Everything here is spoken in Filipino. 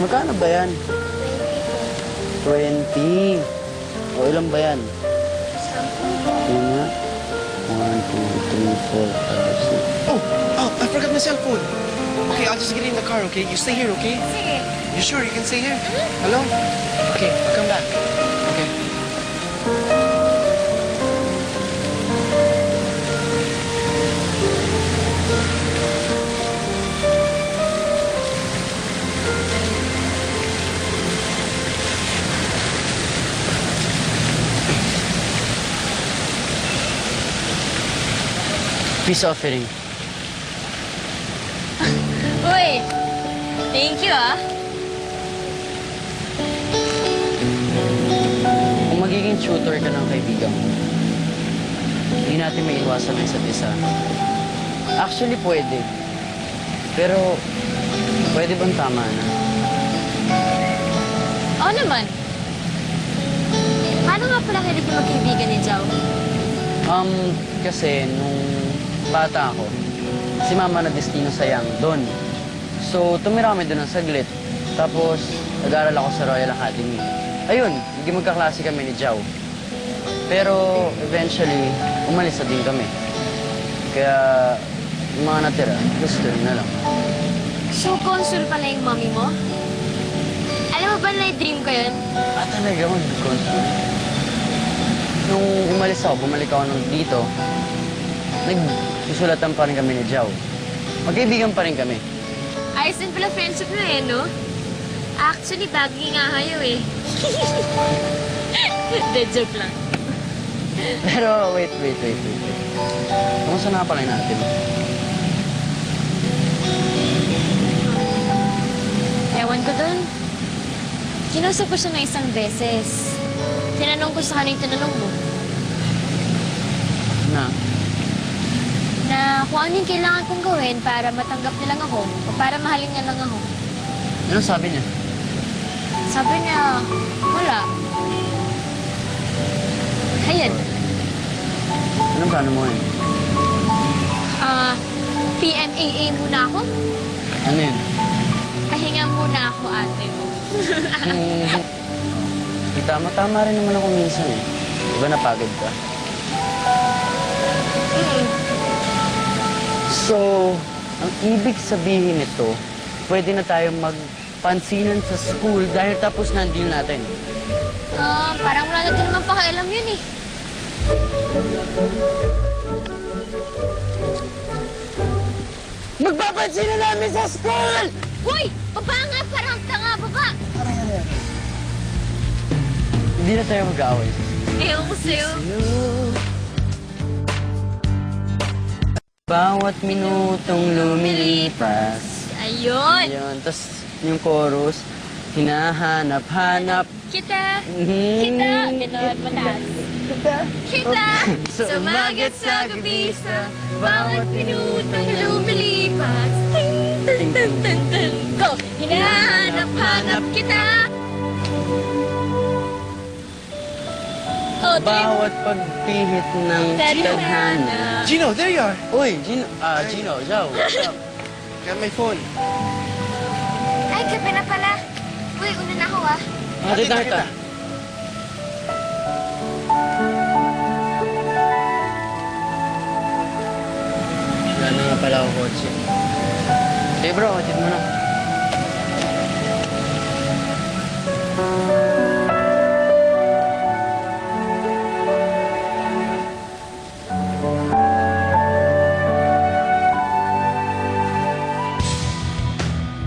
Magkano ba yan? 20. O ilan ba yan? Yun nga. 1, 2, 3, 4, 5, 6. Oh, I forgot my cell phone. Okay, I'll just get in the car, okay? You stay here, okay? Sige. You sure you can stay here? Alone? Okay, I'll come back. Okay. Peace offering. Uy! Thank you, ah. Kung magiging tutor ka ng kaibigan mo, hindi natin maiiwasan ang isa't isa. Actually, pwede. Pero, pwede bang tama na? Oo naman. Paano nga pala kayo naging magkaibigan ni Jao? Kasi nung bata ako, si Mama na destino sayang doon. So, tumira kami doon ng saglit. Tapos, nag-aaral ako sa Royal Academy. Ayun, naging magkaklase kami ni Jao. Pero, eventually, umalis na din kami. Kaya, yung mga natira, gusto na lang. So, consul pala yung mommy mo? Alam mo ba na dream ko yun? Talaga, mag-consul. Nung umalis ako, bumalik ako dito, nagsusulatan pa rin kami ni Jao. Magkaibigan pa rin kami. Ayos din pala friendship na eh, no? Actually, bagay nga kayo eh. Dead joke lang. Pero, wait. Kamusta na pala natin? Ewan ko dun. Kinusap ko siya ng isang beses. Tinanong ko sa kanya yung tinanong mo. Na kung ano yung kailangan kong gawin para matanggap nilang ako o para mahalin niya lang ako. Ano sabi niya? Sabi niya, wala. Ayan. Anong plano mo eh? PMAA muna ako. Ano yun? Pahinga muna ako, ate mo. Tama rin naman ako minsan eh. Diba napagod ka? So, ang ibig sabihin nito, pwede na tayo magpansinan sa school dahil tapos na ang deal natin. Parang wala na din naman pakialam yun eh. Magpapansinan namin sa school! Uy! Baba nga! Parang tanga! Baba! Hindi na tayo mag-aaway. Ewan ko sa'yo. Bawat minutong lumilipas. Ayun! Ayun. Tapos yung chorus, hinahanap-hanap. Kita! Mhm. Kita! Gano'n mataas. Kita! Sumagat sa gabi sa bawat minutong lumilipas. Ting, ting, ting, ting, ting. Go! Hinahanap-hanap kita! Oh, Bawat pagpihit ng tadhana. Gino, there you are. Uy, Gino, Zhao, what's up? Got my phone. Ay, gabi na pala. Uy, una na ako ah. Hatid na kita. Wala na nga pala ako kotse. Okay bro, hatid mo na.